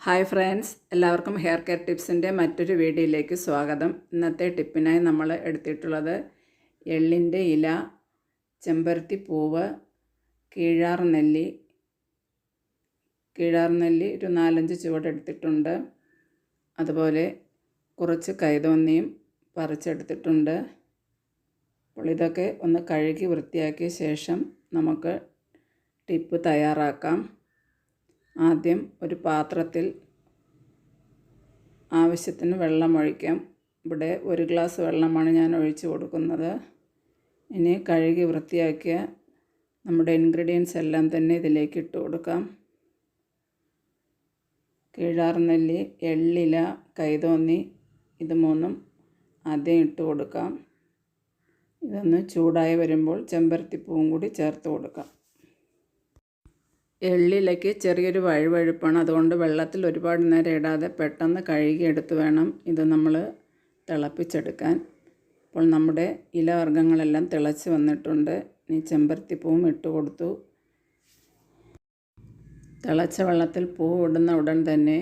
Hi friends, എല്ലാവർക്കും hair care ടിപ്സിൻ്റെ മറ്റൊരു വീഡിയോയിലേക്ക് സ്വാഗതം. ഇന്നത്തെ ടിപ്പിനായി നമ്മൾ എടുത്തിട്ടുള്ളത് എള്ളിൻ്റെ ഇല, ചെമ്പരത്തി പൂവ്, കീഴാർനെല്ലി ഒരു 4-5 ചുവട് എടുത്തിട്ടുണ്ട്. അതുപോലെ കുറച്ച് കൈതോന്നിയും പറിച്ചെടുത്തിട്ടുണ്ട്. അപ്പോൾ ഇതൊക്കെ ഒന്ന് കഴുകി വൃത്തിയാക്കിയ ശേഷം നമുക്ക് ടിപ്പ് തയ്യാറാക്കാം. ആദ്യം ഒരു പാത്രത്തിൽ ആവശ്യത്തിന് വെള്ളം ഒഴിക്കാം. ഇവിടെ 1 ഗ്ലാസ് വെള്ളമാണ് ഞാൻ ഒഴിച്ചു കൊടുക്കുന്നത്. ഇനി കഴുകി വൃത്തിയാക്കിയ നമ്മുടെ ഇൻഗ്രീഡിയൻസ് എല്ലാം തന്നെ ഇതിലേക്ക് ഇട്ട് കൊടുക്കാം. കീഴാർനെല്ലി, എള്ളില, കൈതോന്നി ഇത് 3 ആദ്യം ഇട്ട് കൊടുക്കാം. ഇതൊന്ന് ചൂടായി വരുമ്പോൾ ചെമ്പരത്തിപ്പൂവും കൂടി ചേർത്ത് കൊടുക്കാം. എള്ളിലേക്ക് ചെറിയൊരു വഴുവഴുപ്പാണ്, അതുകൊണ്ട് വെള്ളത്തിൽ ഒരുപാട് നേരം ഇടാതെ പെട്ടെന്ന് കഴുകിയെടുത്ത് വേണം ഇത് നമ്മൾ തിളപ്പിച്ചെടുക്കാൻ. അപ്പോൾ നമ്മുടെ ഇലവർഗ്ഗങ്ങളെല്ലാം തിളച്ച് വന്നിട്ടുണ്ട്. ഇനി ചെമ്പരത്തിപ്പൂവും ഇട്ട് കൊടുത്തു. തിളച്ച വെള്ളത്തിൽ പൂ ഇടുന്ന ഉടൻ തന്നെ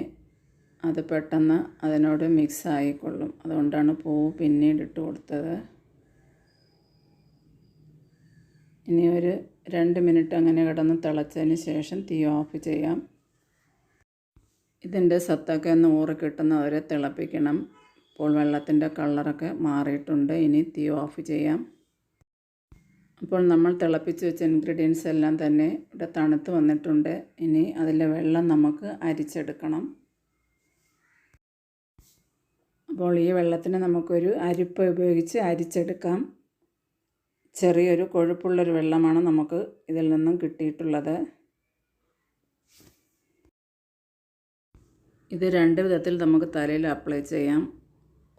അത് പെട്ടെന്ന് അതിനോട് മിക്സ് ആയിക്കൊള്ളും. അതുകൊണ്ടാണ് പൂവ് പിന്നീട് ഇട്ട് കൊടുത്തത്. ഇനി ഒരു 2 മിനിറ്റ് അങ്ങനെ കിടന്ന് തിളച്ചതിന് ശേഷം തീ ഓഫ് ചെയ്യാം. ഇതിൻ്റെ സത്തൊക്കെ ഒന്ന് ഊറി കിട്ടുന്നവരെ തിളപ്പിക്കണം. ഇപ്പോൾ വെള്ളത്തിൻ്റെ കളറൊക്കെ മാറിയിട്ടുണ്ട്. ഇനി തീ ഓഫ് ചെയ്യാം. അപ്പോൾ നമ്മൾ തിളപ്പിച്ച് വെച്ച ഇൻഗ്രീഡിയൻസ് എല്ലാം തന്നെ ഇവിടെ തണുത്ത് വന്നിട്ടുണ്ട്. ഇനി അതിലെ വെള്ളം നമുക്ക് അരിച്ചെടുക്കണം. അപ്പോൾ ഈ വെള്ളത്തിന് നമുക്കൊരു അരിപ്പ ഉപയോഗിച്ച് അരിച്ചെടുക്കാം. ചെറിയൊരു കൊഴുപ്പുള്ളൊരു വെള്ളമാണ് നമുക്ക് ഇതിൽ നിന്നും കിട്ടിയിട്ടുള്ളത്. ഇത് 2 വിധത്തിൽ നമുക്ക് തലയിൽ അപ്ലൈ ചെയ്യാം.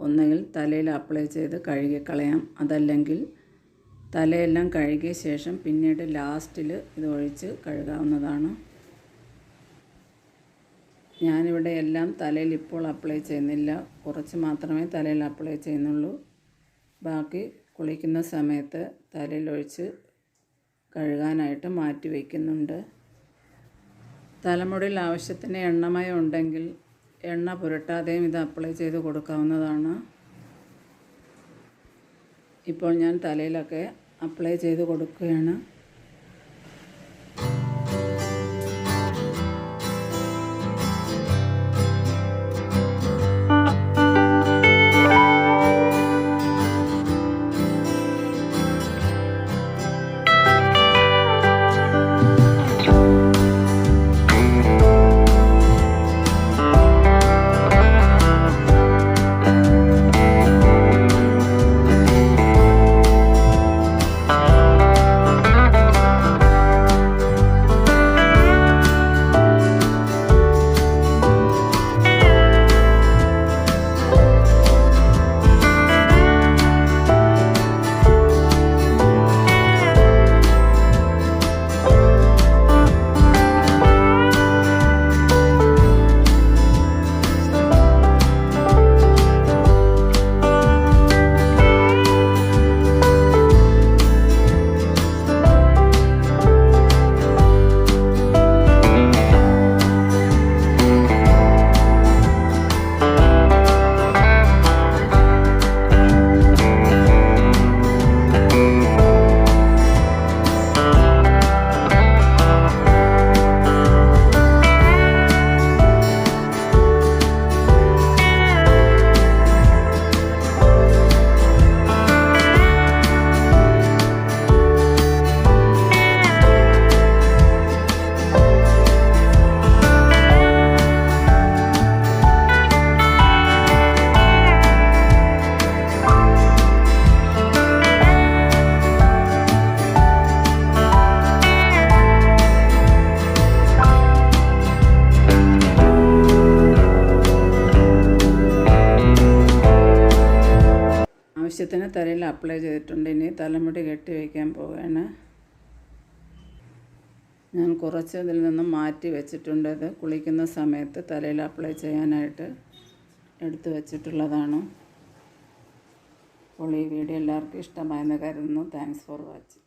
ഒന്നുകിൽ തലയിൽ അപ്ലൈ ചെയ്ത് കഴുകിക്കളയാം, അതല്ലെങ്കിൽ തലയെല്ലാം കഴുകിയ ശേഷം പിന്നീട് ലാസ്റ്റിൽ ഇത് ഒഴിച്ച് കഴുകാവുന്നതാണ്. ഞാനിവിടെ എല്ലാം തലയിൽ ഇപ്പോൾ അപ്ലൈ ചെയ്യുന്നില്ല, കുറച്ച് മാത്രമേ തലയിൽ അപ്ലൈ ചെയ്യുന്നുള്ളൂ. ബാക്കി കുളിക്കുന്ന സമയത്ത് തലയിലൊഴിച്ച് കഴുകാനായിട്ട് മാറ്റി വയ്ക്കുന്നുണ്ട്. തലമുടിയിൽ ആവശ്യത്തിന് എണ്ണമയം ഉണ്ടെങ്കിൽ എണ്ണ പുരട്ടാതെയും ഇത് അപ്ലൈ ചെയ്ത് കൊടുക്കാവുന്നതാണ്. ഇപ്പോൾ ഞാൻ തലയിലൊക്കെ അപ്ലൈ ചെയ്ത് കൊടുക്കുകയാണ്. ആവശ്യത്തിന് തലയിൽ അപ്ലൈ ചെയ്തിട്ടുണ്ട്. ഇനി തലമുടി കെട്ടി വയ്ക്കാൻ പോവുകയാണ്. ഞാൻ കുറച്ച് ഇതിൽ നിന്നും മാറ്റി വെച്ചിട്ടുണ്ട്. ഇത് കുളിക്കുന്ന സമയത്ത് തലയിൽ അപ്ലൈ ചെയ്യാനായിട്ട് എടുത്തു വച്ചിട്ടുള്ളതാണ്. അപ്പോൾ ഈ വീഡിയോ എല്ലാവർക്കും ഇഷ്ടമായെന്ന് കരുതുന്നു. Thanks for watching.